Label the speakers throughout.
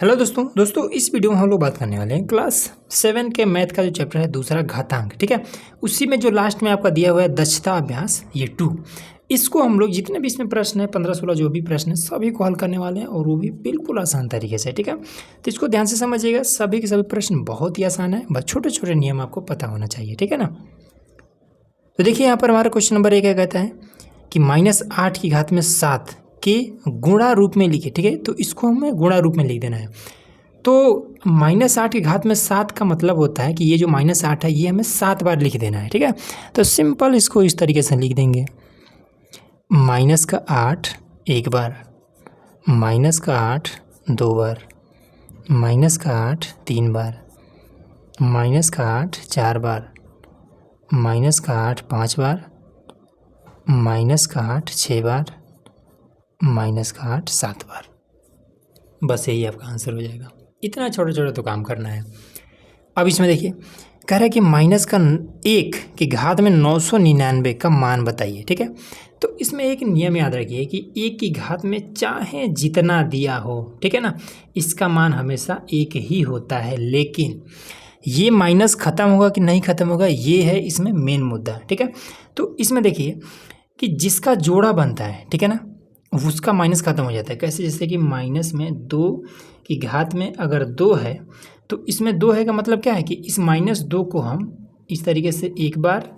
Speaker 1: Hello दोस्तों इस video में हम लोग बात करने वाले हैं क्लास 7 के मैथ का जो चैप्टर है दूसरा घातांक। ठीक है, उसी में जो लास्ट में आपका दिया हुआ है दक्षता अभ्यास ये 2, इसको हम लोग जितने भी इसमें प्रश्न है 15-16 जो भी प्रश्न है सभी को हल करने वाले हैं और वो भी बिल्कुल आसान तरीके से। ठीक है, तो इसको ध्यान से समझिएगा, सभी के सभी प्रश्न बहुत ही आसान है, बस छोटे छोटे नियम आपको पता होना चाहिए। ठीक है ना, तो देखिए यहाँ पर हमारा क्वेश्चन नंबर 1 क्या कहता है कि -8 की घात में 7 के गुणा रूप में लिखे। ठीक है, तो इसको हमें गुणा रूप में लिख देना है। तो -8 की घात में 7 का मतलब होता है कि ये जो -8 है ये हमें 7 बार लिख देना है। ठीक है, तो सिंपल इसको इस तरीके से लिख देंगे, -8 एक बार, -8 दो बार, -8 तीन बार, -8 चार बार, -8 पाँच बार, -8 छः बार, -8 सात बार। बस यही आपका आंसर हो जाएगा। इतना छोटा छोटा तो काम करना है। अब इसमें देखिए कह रहा है कि -1 की घात में 999 का मान बताइए। ठीक है, तो इसमें एक नियम याद रखिए कि 1 की घात में चाहे जितना दिया हो, ठीक है ना, इसका मान हमेशा 1 ही होता है। लेकिन ये माइनस ख़त्म होगा कि नहीं ख़त्म होगा, ये है इसमें मेन मुद्दा। ठीक है, तो इसमें देखिए कि जिसका जोड़ा बनता है, ठीक है ना, उसका माइनस ख़त्म हो जाता है। कैसे? जैसे कि माइनस में 2 की घात में अगर 2 है तो इसमें 2 है का मतलब क्या है कि इस -2 को हम इस तरीके से एक बार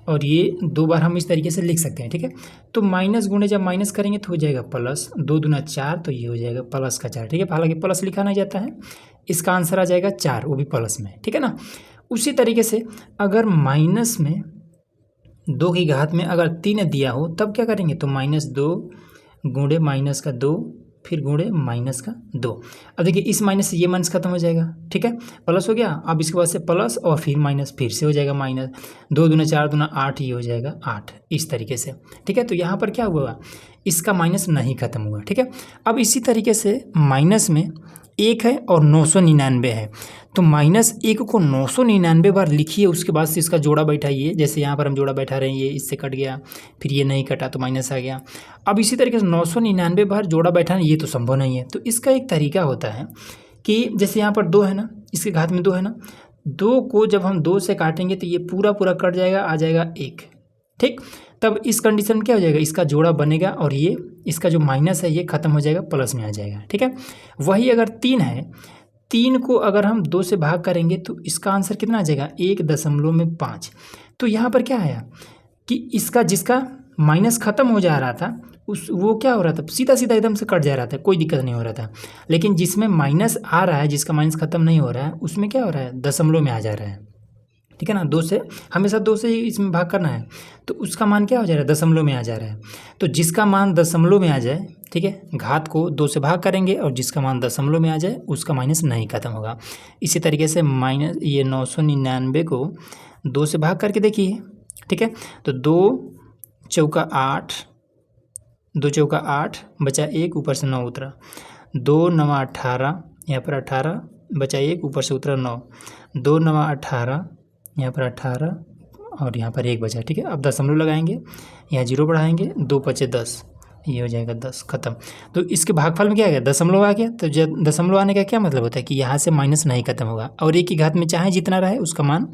Speaker 1: और ये 2 बार हम इस तरीके से लिख सकते हैं। ठीक है, तो माइनस गुणे जब माइनस करेंगे तो हो जाएगा प्लस, 2 दूना 4, तो ये हो जाएगा प्लस का 4। ठीक है, हालांकि प्लस लिखा नहीं जाता है, इसका आंसर आ जाएगा 4, वो भी प्लस में। ठीक है ना, उसी तरीके से अगर माइनस में 2 की घात में अगर 3 दिया हो तब क्या करेंगे, तो -2 गुणे माइनस का 2 फिर गुणे माइनस का 2। अब देखिए इस माइनस से ये माइनस खत्म हो जाएगा। ठीक है, प्लस हो गया, अब इसके बाद से प्लस और फिर माइनस, फिर से हो जाएगा माइनस, 2 दूना 4 दूना 8, ये हो जाएगा 8, इस तरीके से। ठीक है, तो यहाँ पर क्या हुआ, इसका माइनस नहीं खत्म हुआ। ठीक है, अब इसी तरीके से माइनस में 1 है और 999 है, तो -1 को 999 बार लिखिए, उसके बाद से इसका जोड़ा बैठाइए। जैसे यहाँ पर हम जोड़ा बैठा रहे हैं, ये इससे कट गया, फिर ये नहीं कटा तो माइनस आ गया। अब इसी तरीके से 999 बार जोड़ा बैठाना ये तो संभव नहीं है, तो इसका एक तरीका होता है कि जैसे यहाँ पर 2 है ना, इसके घात में 2 है ना, 2 को जब हम 2 से काटेंगे तो ये पूरा पूरा कट जाएगा, आ जाएगा 1। ठीक, तब इस कंडीशन में क्या हो जाएगा, इसका जोड़ा बनेगा और ये इसका जो माइनस है ये खत्म हो जाएगा, प्लस में आ जाएगा। ठीक है, वही अगर 3 है, 3 को अगर हम 2 से भाग करेंगे तो इसका आंसर कितना आ जाएगा, 1.5। तो यहाँ पर क्या आया कि इसका जिसका माइनस खत्म हो जा रहा था वो क्या हो रहा था, सीधा सीधा एकदम से कट जा रहा था, कोई दिक्कत नहीं हो रहा था। लेकिन जिसमें माइनस आ रहा है, जिसका माइनस खत्म नहीं हो रहा है, उसमें क्या हो रहा है, दशमलव में आ जा रहा है। ठीक है ना, 2 से हमेशा 2 से ही इसमें भाग करना है, तो उसका मान क्या हो जा रहा है, दशमलव में आ जा रहा है। तो जिसका मान दशमलव में आ जाए, ठीक है, घात को 2 से भाग करेंगे और जिसका मान दशमलव में आ जाए उसका माइनस नहीं खत्म होगा। इसी तरीके से माइनस ये 999 को 2 से भाग करके देखिए। ठीक है, तो 2 चौका 8, 2 चौका 8 बचा 1, ऊपर से 9 उतरा, 2 नवा 18, यहाँ पर 18 बचा 1, ऊपर से उतरा 9, 2 नवा 18, यहाँ पर 18 और यहाँ पर 1 बचा। ठीक है, अब दशमलव लगाएंगे, यहाँ 0 बढ़ाएंगे, 2 पचे 10, ये हो जाएगा 10, खत्म। तो इसके भागफल में क्या आ गया, दशमलव आ गया। तो जब दशमलव आने का क्या मतलब होता है कि यहाँ से माइनस नहीं खत्म होगा और 1 की घात में चाहे जितना रहे उसका मान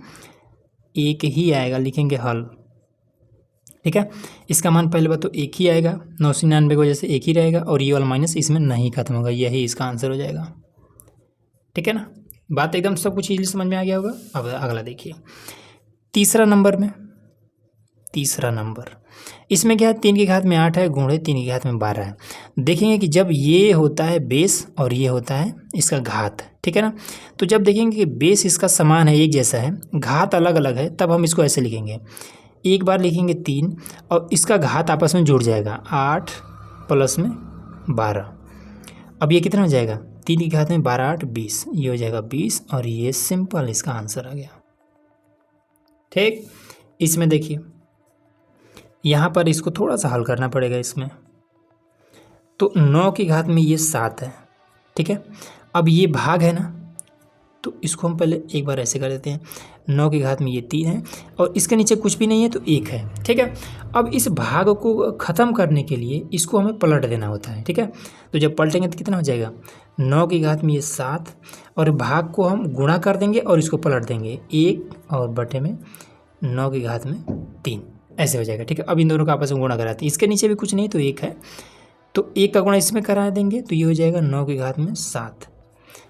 Speaker 1: 1 ही आएगा, लिखेंगे हल। ठीक है, इसका मान पहले बात तो 1 ही आएगा, 999 की वजह से 1 ही रहेगा और ये वाला माइनस इसमें नहीं खत्म होगा, यही इसका आंसर हो जाएगा। ठीक है ना, बात एकदम सब कुछ इजीली समझ में आ गया होगा। अब अगला देखिए, तीसरा नंबर इसमें क्या है, 3 की घात में 8 है गुणे 3 की घात में 12 है। देखेंगे कि जब ये होता है बेस और ये होता है इसका घात, ठीक है ना, तो जब देखेंगे कि बेस इसका समान है, एक जैसा है, घात अलग अलग है, तब हम इसको ऐसे लिखेंगे, एक बार लिखेंगे 3 और इसका घात आपस में जुड़ जाएगा, 8 प्लस में 12। अब ये कितना हो जाएगा, 3 की घात में 12 8 20, ये हो जाएगा 20 और ये सिंपल इसका आंसर आ गया। ठीक, इसमें देखिए यहाँ पर इसको थोड़ा सा हल करना पड़ेगा इसमें, तो 9 की घात में ये 7 है। ठीक है, अब ये भाग है ना, तो इसको हम पहले एक बार ऐसे कर देते हैं, 9 की घात में ये 3 है और इसके नीचे कुछ भी नहीं है तो 1 है, ठीक है। अब इस भाग को ख़त्म करने के लिए इसको हमें पलट देना होता है, ठीक है। तो जब पलटेंगे तो कितना हो जाएगा, 9 की घात में ये 7 और भाग को हम गुणा कर देंगे और इसको पलट देंगे, 1 और बटे में 9 की घात में 3 ऐसे हो जाएगा, ठीक है। अब इन दोनों का आपस में गुणा कराते हैं, इसके नीचे भी कुछ नहीं तो 1 है, तो 1 का गुणा इसमें करा देंगे तो ये हो जाएगा 9 की घात में 7,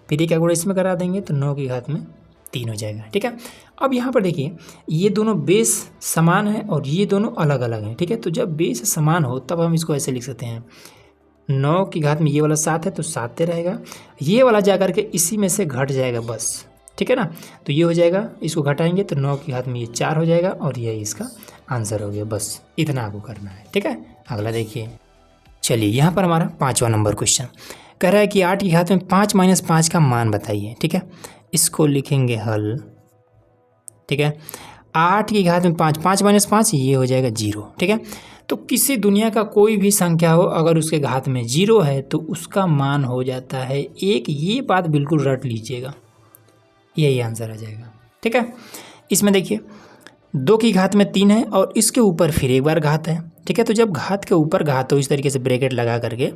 Speaker 1: फिर 1 का गुणा इसमें करा देंगे तो 9 की घात में 3 हो जाएगा, ठीक है। अब यहाँ पर देखिए ये दोनों बेस समान है और ये दोनों अलग अलग हैं, ठीक है। तो जब बेस समान हो तब हम इसको ऐसे लिख सकते हैं, 9 की घात में ये वाला 7 है तो 7 रहेगा, ये वाला जा करके इसी में से घट जाएगा बस, ठीक है ना। तो ये हो जाएगा, इसको घटाएंगे तो 9 की घात में ये 4 हो जाएगा और ये इसका आंसर हो गया। बस इतना आपको करना है, ठीक है। अगला देखिए, चलिए यहाँ पर हमारा 5वां नंबर क्वेश्चन कह रहा है कि 8 की घात में 5 माइनस 5 का मान बताइए, ठीक है। इसको लिखेंगे हल, ठीक है। 8 की घात में 5, 5 माइनस 5 ये हो जाएगा 0, ठीक है। तो किसी दुनिया का कोई भी संख्या हो अगर उसके घात में 0 है तो उसका मान हो जाता है 1, ये बात बिल्कुल रट लीजिएगा, यही आंसर आ जाएगा, ठीक है। इसमें देखिए 2 की घात में 3 है और इसके ऊपर फिर एक बार घात है, ठीक है। तो जब घात के ऊपर घात हो इस तरीके से ब्रैकेट लगा करके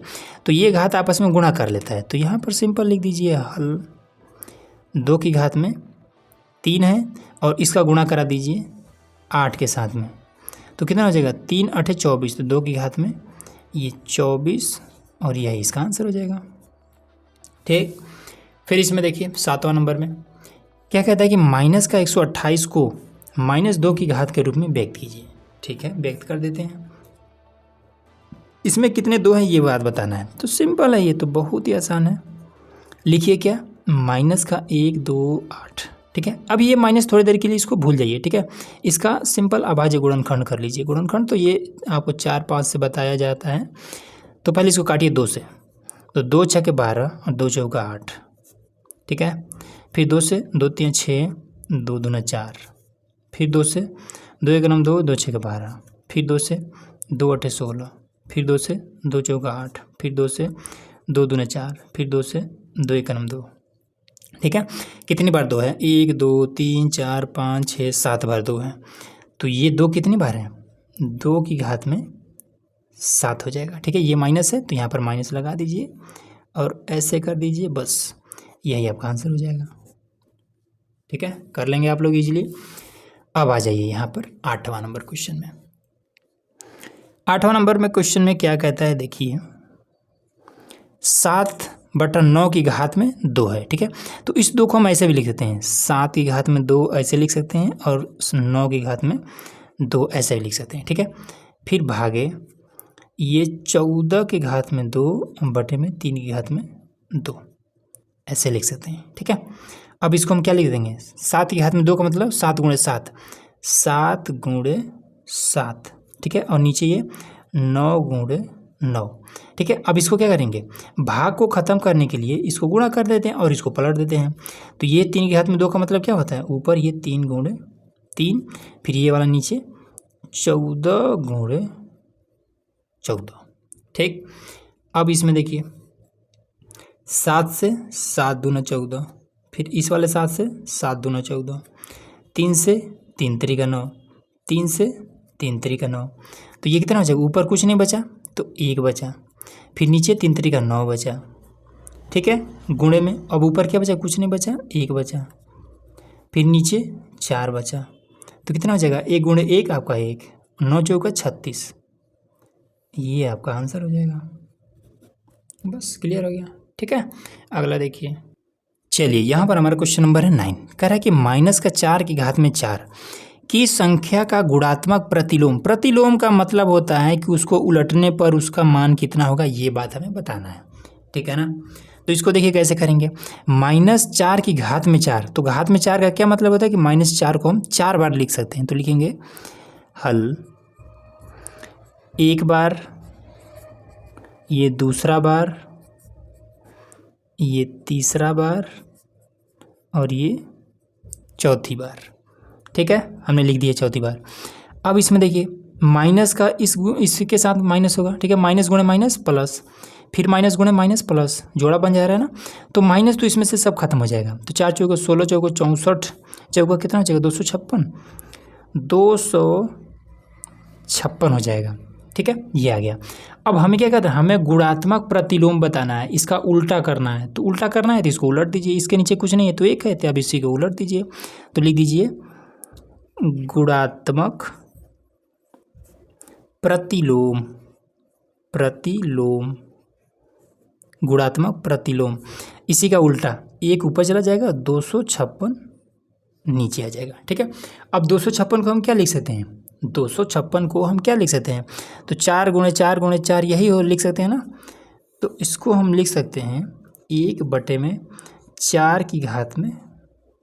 Speaker 1: तो ये घात आपस में गुणा कर लेता है, तो यहाँ पर सिंपल लिख दीजिए हल, 2 की घात में 3 है और इसका गुणा करा दीजिए 8 के साथ में, तो कितना हो जाएगा, 3 8 24, तो 2 की घात में ये 24 और यही इसका आंसर हो जाएगा, ठीक। फिर इसमें देखिए 7वां नंबर में क्या कहता है कि माइनस का 128 को -2 की घात के रूप में व्यक्त कीजिए, ठीक है। व्यक्त कर देते हैं, इसमें कितने 2 हैं ये बात बताना है, तो सिंपल है, ये तो बहुत ही आसान है। लिखिए क्या, माइनस का 1 2 8, ठीक है। अब ये माइनस थोड़ी देर के लिए इसको भूल जाइए, ठीक है। इसका सिंपल अभाज्य गुणनखंड कर लीजिए, गुणनखंड तो ये आपको 4 5 से बताया जाता है। तो पहले इसको काटिए 2 से, तो 2 छक्के 12 और 2 चौका 8, ठीक है। फिर 2 से, 2 3 6, 2 दूना 4, फिर 2 से, 2 1 9 2, 2 6 12, फिर 2 से 2 8 16, फिर 2 से 2 चौका 8, फिर 2 से 2 दूना 4, फिर 2 से 2 1 9 2, ठीक है। कितनी बार 2 है, 1 2 3 4 5 6 7 बार 2 है, तो ये 2 कितनी बार है, 2 की घात में 7 हो जाएगा, ठीक है। ये माइनस है तो यहाँ पर माइनस लगा दीजिए और ऐसे कर दीजिए, बस यही आपका आंसर हो जाएगा, ठीक है। कर लेंगे आप लोग इजीली। अब आ जाइए यहाँ पर 8वां नंबर क्वेश्चन में। 8वां नंबर में क्वेश्चन में क्या कहता है, देखिए 7/9 की घात में 2 है, ठीक है। तो इस 2 को हम ऐसे भी लिख सकते हैं, 7 की घात में 2 ऐसे लिख सकते हैं और 9 की घात में 2 ऐसे भी लिख सकते हैं, ठीक है। फिर भागे ये 14 की घात में 2 बटे में 3 की घात में 2 ऐसे लिख सकते हैं, ठीक है। अब इसको हम क्या लिख देंगे, 7 की घात में 2 का मतलब 7 गुणे 7, 7 गुणे 7, ठीक है। और नीचे ये 9 गुणे 9, ठीक है। अब इसको क्या करेंगे, भाग को ख़त्म करने के लिए इसको गुणा कर देते हैं और इसको पलट देते हैं, तो ये 3 की घात में 2 का मतलब क्या होता है, ऊपर ये 3 गुणे 3, फिर ये वाला नीचे 14 गुणे 14, ठीक। अब इसमें देखिए 7 से 7 दूना 14, फिर इस वाले 7 से 7 दूना 14, 3 से 3 3 9, 3 से 3 3 9, तो ये कितना हो जाएगा, ऊपर कुछ नहीं बचा तो 1 बचा, फिर नीचे 3 3 9 बचा, ठीक है। गुणे में अब ऊपर क्या बचा, कुछ नहीं बचा, 1 बचा, फिर नीचे 4 बचा, तो कितना हो जाएगा, 1 गुणे 1 आपका 1, 9 चौका 36, ये आपका आंसर हो जाएगा। बस क्लियर हो गया, ठीक है। अगला देखिए, चलिए यहाँ पर हमारा क्वेश्चन नंबर है 9, कह रहा है कि माइनस का 4 की घात में 4 की संख्या का गुणात्मक प्रतिलोम, प्रतिलोम का मतलब होता है कि उसको उलटने पर उसका मान कितना होगा, ये बात हमें बताना है, ठीक है ना। तो इसको देखिए कैसे करेंगे, -4 की घात में 4, तो घात में 4 का क्या मतलब होता है कि -4 को हम 4 बार लिख सकते हैं, तो लिखेंगे हल, एक बार, ये दूसरा बार, ये तीसरा बार और ये चौथी बार, ठीक है। हमने लिख दिया चौथी बार। अब इसमें देखिए माइनस का इसके साथ माइनस होगा, ठीक है, माइनस गुणे माइनस प्लस, फिर माइनस गुणे माइनस प्लस जोड़ा बन जा रहा है ना, तो माइनस तो इसमें से सब खत्म हो जाएगा। तो 4 चौको 16 चौको 64 चौका कितना हो जाएगा 256 हो जाएगा। ठीक है, ये आ गया। अब हमें क्या करना है, हमें गुणात्मक प्रतिलोम बताना है, इसका उल्टा करना है। तो उल्टा करना है तो इसको उलट दीजिए, इसके नीचे कुछ नहीं है तो एक है, तो अब इसी को उलट दीजिए। तो लिख दीजिए गुणात्मक प्रतिलोम, प्रतिलोम, गुणात्मक प्रतिलोम। इसी का उल्टा एक ऊपर चला जाएगा, 256 नीचे आ जाएगा। ठीक है, अब 256 को हम क्या लिख सकते हैं, 256 को हम क्या लिख सकते हैं, तो 4 गुणे 4 गुणे 4 यही हो लिख सकते हैं ना। तो इसको हम लिख सकते हैं 1/4 की घात में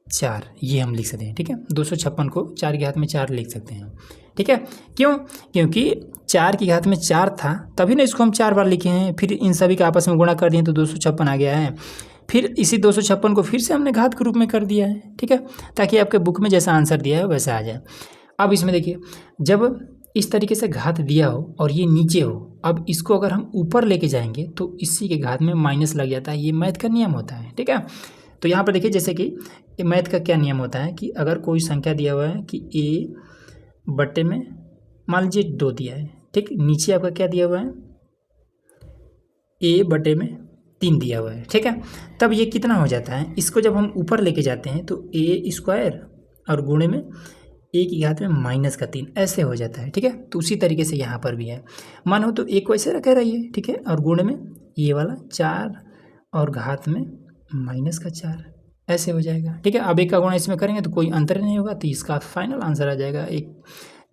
Speaker 1: 4, ये हम लिख सकते हैं। ठीक है, 256 को 4 की घात में 4 लिख सकते हैं। ठीक है, क्यों, क्योंकि 4 की घात में 4 था तभी ना इसको हम 4 बार लिखे हैं, फिर इन सभी का आपस में गुणा कर दिए तो 256 आ गया है। फिर इसी 256 को फिर से हमने घात के रूप में कर दिया है। ठीक है, ताकि आपके बुक में जैसा आंसर दिया है वैसा आ जाए। अब इसमें देखिए, जब इस तरीके से घात दिया हो और ये नीचे हो, अब इसको अगर हम ऊपर लेके जाएंगे तो इसी के घात में माइनस लग जाता है। ये मैथ का नियम होता है। ठीक है, तो यहाँ पर देखिए, जैसे कि मैथ का क्या नियम होता है कि अगर कोई संख्या दिया हुआ है कि a बटे में मान लीजिए 2 दिया है, ठीक, नीचे आपका क्या दिया हुआ है, a बटे में 3 दिया हुआ है। ठीक है, तब ये कितना हो जाता है, इसको जब हम ऊपर लेके जाते हैं तो a² और गुणे में a की घात में -3 ऐसे हो जाता है। ठीक है, तो उसी तरीके से यहाँ पर भी है। मानो तो एक वैसे रखे रहिए, ठीक है, और गुणे में ये वाला 4 और घात में -4 ऐसे हो जाएगा। ठीक है, अब एक का गुणा इसमें करेंगे तो कोई अंतर नहीं होगा, तो इसका फाइनल आंसर आ जाएगा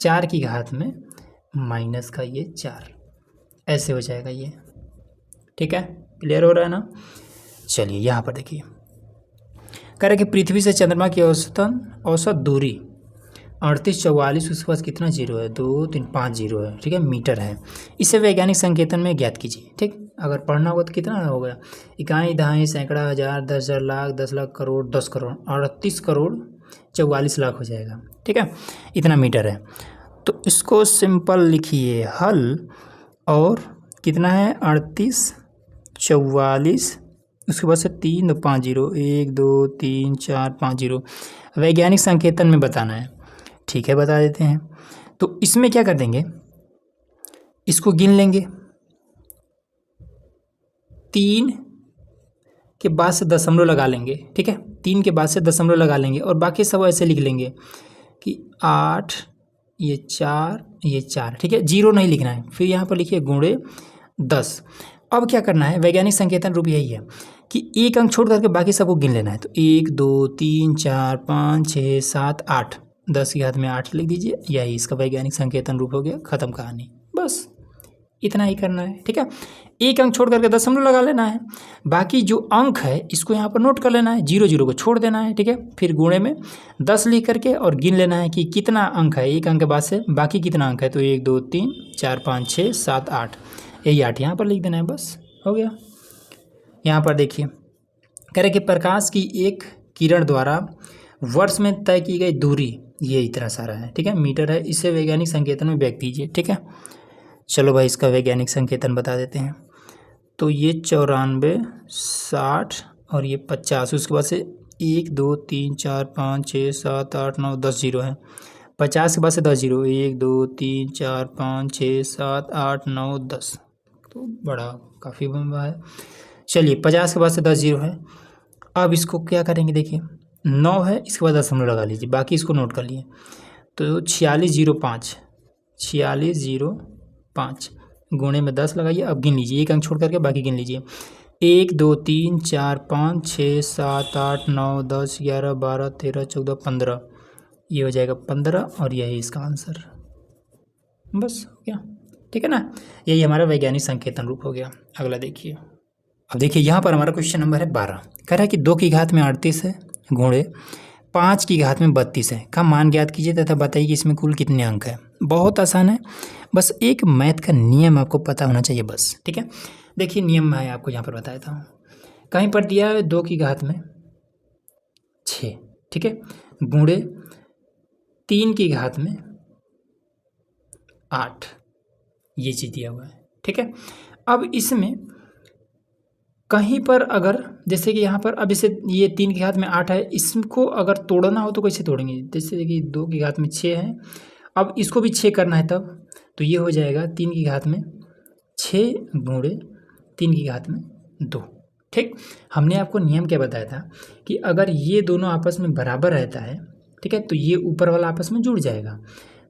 Speaker 1: 4 की घात में -4 ऐसे हो जाएगा ये। ठीक है, क्लियर हो रहा है ना। चलिए यहाँ पर देखिए, कह रहे कि पृथ्वी से चंद्रमा की औसत दूरी 3844, उसके पास कितना जीरो है, 2 3 5 जीरो है। ठीक है, मीटर है। इसे वैज्ञानिक संकेतन में ज्ञात कीजिए। ठीक, अगर पढ़ना होगा तो कितना हो गया, इकाई, दहाई, सैकड़ा, हज़ार, 10,000, लाख, 10 लाख, करोड़, 10 करोड़, 38 करोड़ 44 लाख हो जाएगा। ठीक है, इतना मीटर है। तो इसको सिंपल लिखिए हल, और कितना है 38 44, उसके बाद से 3 2 5 जीरो, 1 2 3 4 5 जीरो वैज्ञानिक संकेतन में बताना है। ठीक है, बता देते हैं। तो इसमें क्या कर देंगे, इसको गिन लेंगे, 3 के बाद से दशमलव लगा लेंगे। ठीक है, 3 के बाद से दशमलव लगा लेंगे और बाकी सब ऐसे लिख लेंगे कि 8, ये 4, ये 4। ठीक है, जीरो नहीं लिखना है। फिर यहाँ पर लिखिए गुणे 10। अब क्या करना है, वैज्ञानिक संकेतन रूप यही है कि एक अंक छोड़ करके बाकी सबको गिन लेना है। तो 1 2 3 4 5 6 7 8, 10 की घात में 8 लिख दीजिए, यही इसका वैज्ञानिक संकेतन रूप हो गया, खत्म कहानी। बस इतना ही करना है। ठीक है, एक अंक छोड़ करके दशमलव लगा लेना है, बाकी जो अंक है इसको यहाँ पर नोट कर लेना है, 0 0 को छोड़ देना है। ठीक है, फिर गुणे में 10 लिख करके और गिन लेना है कि कितना अंक है, एक अंक के बाद से बाकी कितना अंक है। तो 1 2 3 4 5 6 7 8, यही 8 यहाँ पर लिख देना है, बस हो गया। यहाँ पर देखिए, कह रहे कि प्रकाश की एक किरण द्वारा वर्ष में तय की गई दूरी ये इतना सारा है। ठीक है, मीटर है। इसे वैज्ञानिक संकेतन में व्यक्त कीजिए। ठीक है, चलो भाई इसका वैज्ञानिक संकेतन बता देते हैं। तो ये 94 60 और ये 50, उसके बाद से 1 2 3 4 5 6 7 8 9 10 जीरो है। 50 के बाद से 10 जीरो, 1 2 3 4 5 6 7 8 9 10, तो बड़ा काफ़ी लंबा है। चलिए 50 के बाद से 10 जीरो है। अब इसको क्या करेंगे, देखिए 9 है, इसके बाद दशमलव लगा लीजिए, बाकी इसको नोट कर लिए। तो 4605, 4605 गुणे में 10 लगाइए। अब गिन लीजिए, एक अंक छोड़ करके बाकी गिन लीजिए। 1 2 3 4 5 6 7 8 9 10 11 12 13 14 15, ये हो जाएगा 15 और यही इसका आंसर। बस हो गया। ठीक है ना, यही हमारा वैज्ञानिक संकेतन रूप हो गया। अगला देखिए, अब देखिए यहाँ पर हमारा क्वेश्चन नंबर है 12। कह रहा है कि 2 की घात में 38 है गुणे 5 की घात में 32 है का मान ज्ञात कीजिए तथा बताइए कि इसमें कुल कितने अंक है। बहुत आसान है, बस एक मैथ का नियम आपको पता होना चाहिए बस। ठीक है, देखिए नियम मैं आपको यहाँ पर बताता हूँ। कहीं पर दिया है 2 की घात में 6, ठीक है, गुणे 3 की घात में 8, ये चीज़ दिया हुआ है। ठीक है, अब इसमें कहीं पर अगर जैसे कि यहाँ पर अब जैसे ये 3 के घात में 8 है, इसको अगर तोड़ना हो तो कैसे तोड़ेंगे? जैसे देखिए 2 की घात में 6 है, अब इसको भी 6 करना है तब तो ये हो जाएगा 3 की घात में 6 गुणे 3 की घात में 2। ठीक, हमने आपको नियम क्या बताया था कि अगर ये दोनों आपस में बराबर रहता है, ठीक है, तो ये ऊपर वाला आपस में जुड़ जाएगा।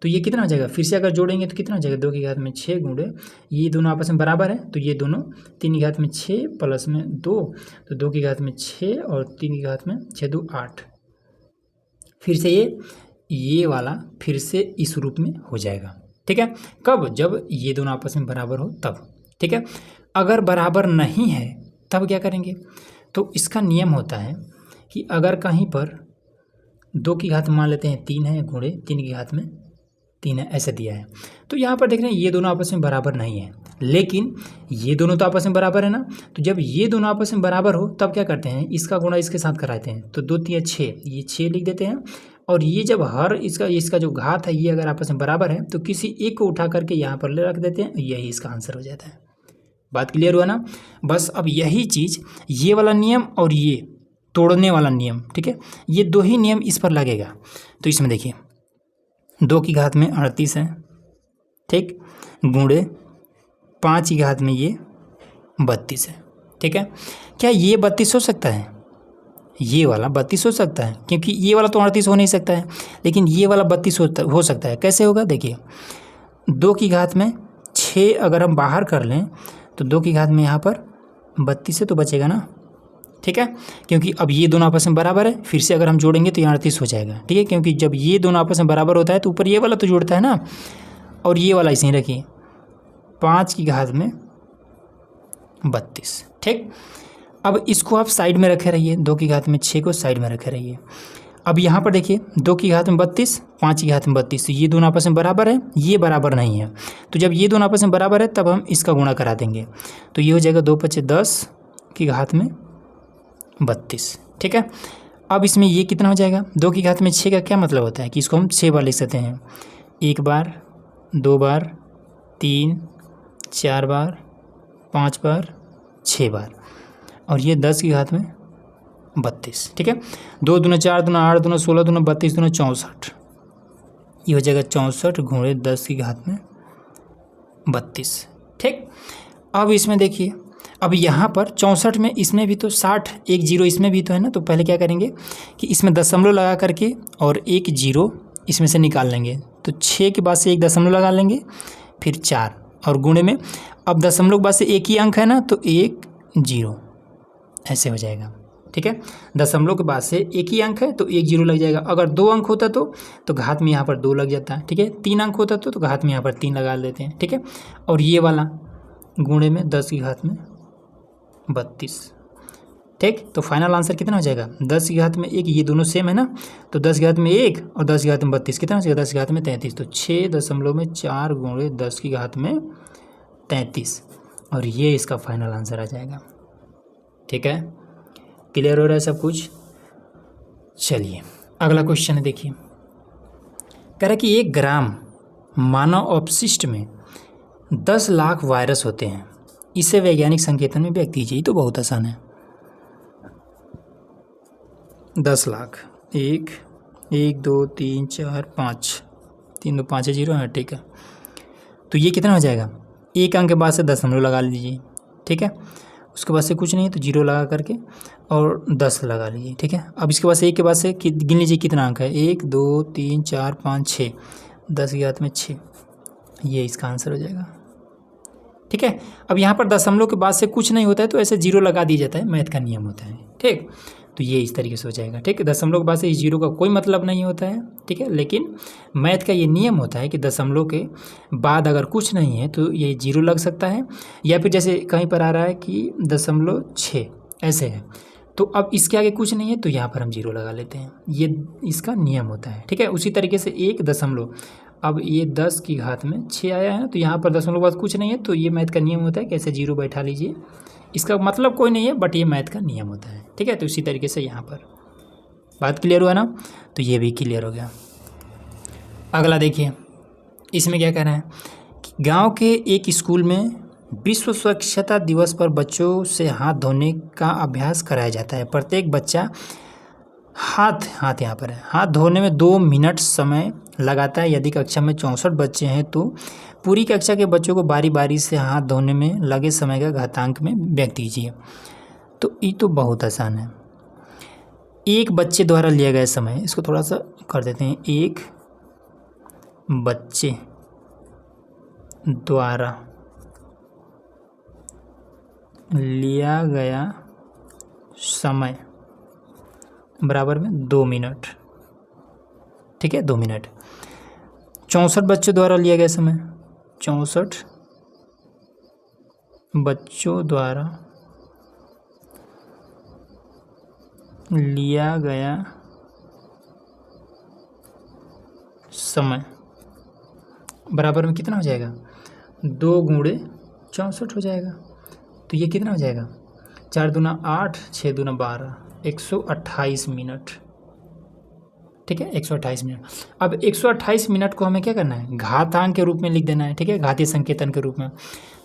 Speaker 1: तो ये कितना हो जाएगा? फिर से अगर जोड़ेंगे तो कितना हो जाएगा? 2 की घात में 6 गुणे, ये दोनों आपस में बराबर है तो ये दोनों 3 की घात में 6 प्लस में 2, तो 2 की घात में 6 और 3 की घात में 6 2 8। फिर से ये वाला फिर से इस रूप में हो जाएगा। ठीक है, कब? जब ये दोनों आपस में बराबर हो तब। ठीक है, अगर बराबर नहीं है तब क्या करेंगे? तो इसका नियम होता है कि अगर कहीं पर 2 की घात मान लेते हैं 3 है गुणे 3 की घात में 3 है, ऐसे दिया है, तो यहाँ पर देख रहे हैं ये दोनों आपस में बराबर नहीं है, लेकिन ये दोनों तो आपस में बराबर है ना। तो जब ये दोनों आपस में बराबर हो तब क्या करते हैं? इसका गुणा इसके साथ कराते हैं, तो 2 3 6, ये 6 लिख देते हैं। और ये जब हर इसका जो घात है ये अगर आपस में बराबर है तो किसी एक को उठा करके यहाँ पर ले रख देते हैं, यही इसका आंसर हो जाता है। बात क्लियर हुआ ना? बस अब यही चीज़ ये वाला नियम और ये तोड़ने वाला नियम, ठीक है, ये 2 ही नियम इस पर लगेगा। तो इसमें देखिए 2 की घात में 38 है, ठीक, गुणे 5 की घात में ये 32 है। ठीक है, क्या ये 32 हो सकता है? ये वाला 32 हो सकता है, क्योंकि ये वाला तो 38 हो नहीं सकता है, लेकिन ये वाला 32 हो सकता है। कैसे होगा? देखिए 2 की घात में 6 अगर हम बाहर कर लें तो 2 की घात में यहाँ पर 32 से तो बचेगा ना। ठीक है, क्योंकि अब ये दोनों आपस में बराबर है, फिर से अगर हम जोड़ेंगे तो यहाँ 38 हो जाएगा। ठीक है, क्योंकि जब ये दोनों आपस में बराबर होता है तो ऊपर ये वाला तो जोड़ता है ना, और ये वाला इसे ही रखिए 5 की घात में 32। ठीक, अब इसको आप साइड में रखे रहिए, 2 की घात में 6 को साइड में रखे रहिए। अब यहाँ पर देखिए 2 की घात में 32, 5 की घात में 32, तो ये दोनों आपस में बराबर है, ये बराबर नहीं है। तो जब ये दोनों आपस में बराबर है तब हम इसका गुणा करा देंगे, तो ये हो जाएगा 2 5 10 की घात में 32। ठीक है, अब इसमें ये कितना हो जाएगा? 2 की घात में 6 का क्या मतलब होता है कि इसको हम 6 बार लिख सकते हैं, 1 बार, 2 बार, 3 4 बार, 5 बार, 6 बार, और ये 10 की घात में 32। ठीक है, 2 दूना 4 दूना 8 दूना 16 दूना 32 दूना 64, ये हो जाएगा 64 गुणे 10 की घात में 32। ठीक, अब इसमें देखिए, अब यहाँ पर 64 में इसमें भी तो 60 एक जीरो इसमें भी तो है ना, तो पहले क्या करेंगे कि इसमें दशमलव लगा करके और एक जीरो इसमें से निकाल लेंगे, तो 6 के बाद से एक दशमलव लगा लेंगे, फिर 4 और गुणे में, अब दशमलव के बाद से एक ही अंक है ना, तो 1 0 ऐसे हो जाएगा। ठीक है, दशमलव के बाद से एक ही अंक है तो 1 0 लग जाएगा। अगर 2 अंक होता तो घात में यहाँ पर 2 लग जाता है। ठीक है, 3 अंक होता तो घात में यहाँ पर 3 लगा लेते हैं। ठीक है, और ये वाला गुणे में 10 की घात में 32। ठीक, तो फाइनल आंसर कितना हो जाएगा? 10 की घात में 1, ये दोनों सेम है ना, तो 10 की घात में 1 और 10 की घात में 32 कितना हो जाएगा? 10 की घात में 33, तो 6.4 गुणे 10 की घात में 33, और ये इसका फाइनल आंसर आ जाएगा। ठीक है, क्लियर हो रहा है सब कुछ? चलिए अगला क्वेश्चन है, देखिए कह रहा है कि 1 ग्राम मानव अपशिष्ट में 10 लाख वायरस होते हैं, इसे वैज्ञानिक संकेतन में व्यक्त कीजिए। तो बहुत आसान है, 10 लाख, 1 1 2 3 4 5, 3 2 5 0 है। ठीक है, तो ये कितना हो जाएगा? एक अंक के बाद से दशमलव लगा लीजिए। ठीक है, उसके बाद से कुछ नहीं है तो 0 लगा करके और 10 लगा लीजिए। ठीक है, अब इसके बाद से एक के बाद से गिन लीजिए कितना अंक है, 1 2 3 4 5 6, 10 की घात में 6, ये इसका आंसर हो जाएगा। ठीक है, अब यहाँ पर दशमलव के बाद से कुछ नहीं होता है तो ऐसे 0 लगा दिया जाता है, मैथ का नियम होता है। ठीक, तो ये इस तरीके से हो जाएगा। ठीक है, दशमलव के बाद से 0 का कोई मतलब नहीं होता है। ठीक है, लेकिन मैथ का ये नियम होता है कि दशमलव के बाद अगर कुछ नहीं है तो ये 0 लग सकता है, या फिर जैसे कहीं पर आ रहा है कि 0.6 ऐसे है, तो अब इसके आगे कुछ नहीं है तो यहाँ पर हम 0 लगा लेते हैं, ये इसका नियम होता है। ठीक है, उसी तरीके से 1 दशमलव, अब ये 10 की घात में 6 आया है ना, तो यहाँ पर दशमलव के बाद कुछ नहीं है तो ये मैथ का नियम होता है कि ऐसे 0 बैठा लीजिए, इसका मतलब कोई नहीं है बट ये मैथ का नियम होता है। ठीक है, तो इसी तरीके से यहाँ पर बात क्लियर हुआ ना, तो ये भी क्लियर हो गया। अगला देखिए, इसमें क्या कह रहा है कि गांव के एक स्कूल में विश्व स्वच्छता दिवस पर बच्चों से हाथ धोने का अभ्यास कराया जाता है। प्रत्येक बच्चा हाथ यहाँ पर है, हाथ धोने में 2 मिनट समय लगाता है। यदि कक्षा में 64 बच्चे हैं तो पूरी कक्षा के बच्चों को बारी बारी से हाथ धोने में लगे समय का घातांक में व्यक्त कीजिए। तो ये तो बहुत आसान है। एक बच्चे द्वारा लिया गया समय, इसको थोड़ा सा कर देते हैं। एक बच्चे द्वारा लिया गया समय बराबर में 2 मिनट। ठीक है, 2 मिनट। 64 बच्चों द्वारा लिया गया समय, 64 बच्चों द्वारा लिया गया समय बराबर में कितना हो जाएगा? 2 गुणे 64 हो जाएगा। तो ये कितना हो जाएगा? 4 दूना 8, 6 दूना 12, 128 मिनट। ठीक है, 128 मिनट। अब 128 मिनट को हमें क्या करना है? घातांक के रूप में लिख देना है। ठीक है, घातीय संकेतन के रूप में।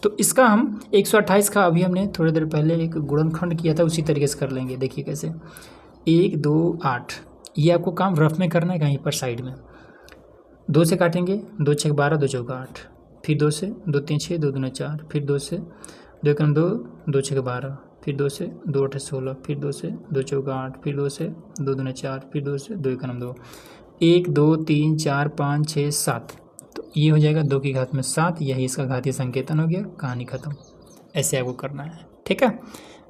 Speaker 1: तो इसका हम 128 का अभी हमने थोड़ी देर पहले एक गुणनखंड किया था, उसी तरीके से कर लेंगे। देखिए कैसे, 1 2 8। ये आपको काम रफ में करना है कहीं पर साइड में। 2 से काटेंगे, 2 6 12, 2 चौका 8, फिर 2 से, 2 3 6, 2 दूना 4, फिर 2 से, 2 एकम 2, 2 6 12, फिर 2 से, 2 8 16, फिर 2 से, 2 चौका 8, फिर 2 से, 2 दूना 4, फिर 2 से, 2 एकम 2, 1 2 3 4 5 6 7। तो ये हो जाएगा 2 की घात में 7। यही इसका घातीय संकेतन हो गया। कहानी खत्म। ऐसे आपको करना है। ठीक है,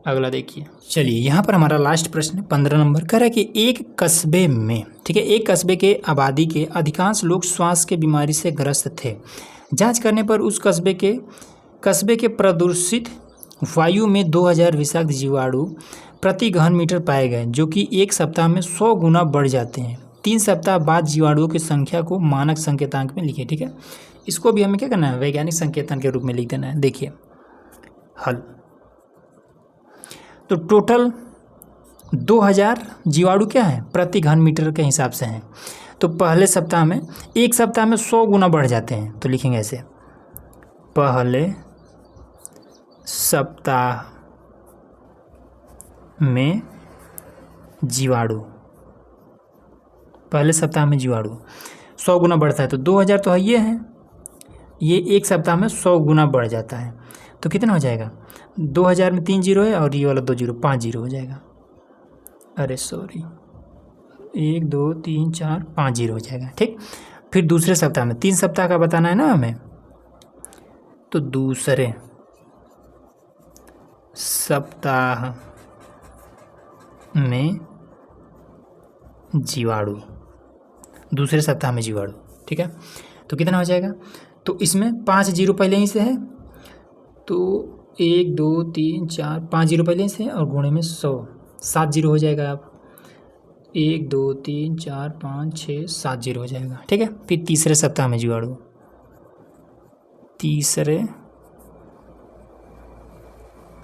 Speaker 1: अगला देखिए। चलिए, यहाँ पर हमारा लास्ट प्रश्न 15 नंबर कह रहा है कि एक कस्बे में, ठीक है, एक कस्बे के आबादी के अधिकांश लोग श्वास के बीमारी से ग्रस्त थे। जांच करने पर उस कस्बे के प्रदूषित वायु में 2000 विषाक्त जीवाणु प्रति घन मीटर पाए गए, जो कि एक सप्ताह में 100 गुना बढ़ जाते हैं। 3 सप्ताह बाद जीवाणुओं की संख्या को मानक संकेतांक में लिखिए। ठीक है, इसको भी हमें क्या करना है? वैज्ञानिक संकेतन के रूप में लिख देना है। देखिए हल। तो टोटल 2000 जीवाणु क्या है? प्रति घन मीटर के हिसाब से हैं। तो पहले सप्ताह में, एक सप्ताह में 100 गुना बढ़ जाते हैं। तो लिखेंगे ऐसे, पहले सप्ताह में जीवाणु, पहले सप्ताह में जीवाणु 100 गुना बढ़ता है। तो 2000 तो है, ये एक सप्ताह में 100 गुना बढ़ जाता है। तो कितना हो जाएगा? 2000 में 3 जीरो है और ये वाला 2 जीरो, 5 जीरो हो जाएगा। अरे सॉरी, 1 2 3 4 5 जीरो हो जाएगा। ठीक, फिर दूसरे सप्ताह में, 3 सप्ताह का बताना है ना हमें। तो दूसरे सप्ताह में जीवाणु, दूसरे सप्ताह में जीवाणु। ठीक है, तो कितना हो जाएगा? तो इसमें 5 जीरो पहले ही से है, तो 1 2 3 4 5 जीरो पहले से है, और गुणे में 100, 7 जीरो हो जाएगा। आप 1 2 3 4 5 6 7 जीरो हो जाएगा। ठीक है, फिर तीसरे सप्ताह में जीवाणु, तीसरे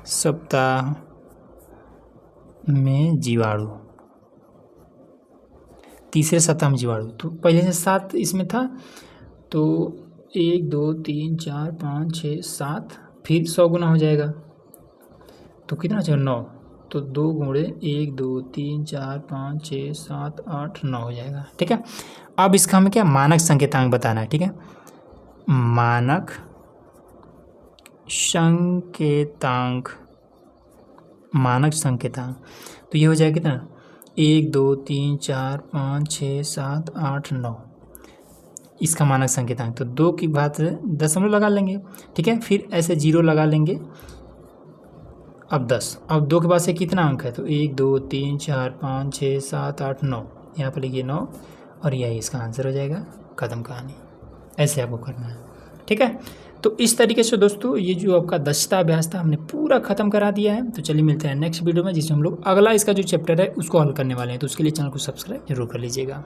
Speaker 1: सप्ताह में जीवाणु, तीसरे सप्ताह में जीवाणु। तो पहले से 7 इसमें था, तो 1 2 3 4 5 6 7, फिर 100 गुना हो जाएगा। तो कितना हो जाएगा? 9। तो 2 गुणे 1 2 3 4 5 6 7 8 9 हो जाएगा। ठीक है, अब इसका हमें क्या मानक संकेतांक बताना है। ठीक है, मानक संकेतांक, मानक संकेतांक। तो ये हो जाएगा कितना? 1 2 3 4 5 6 7 8 9, इसका मानक संकेतांक। तो 2 की बात दशमलव लगा लेंगे। ठीक है, फिर ऐसे जीरो लगा लेंगे। अब 10, अब 2 के बाद से कितना अंक है? तो 1 2 3 4 5 6 7 8 9, यहाँ पर लिखिए 9, और यही इसका आंसर हो जाएगा। खत्म कहानी। ऐसे आपको करना है। ठीक है, तो इस तरीके से दोस्तों ये जो आपका दक्षता अभ्यास था हमने पूरा खत्म करा दिया है। तो चलिए मिलते हैं नेक्स्ट वीडियो में, जिसमें हम लोग अगला इसका जो चैप्टर है उसको हल करने वाले हैं। तो उसके लिए चैनल को सब्सक्राइब जरूर कर लीजिएगा।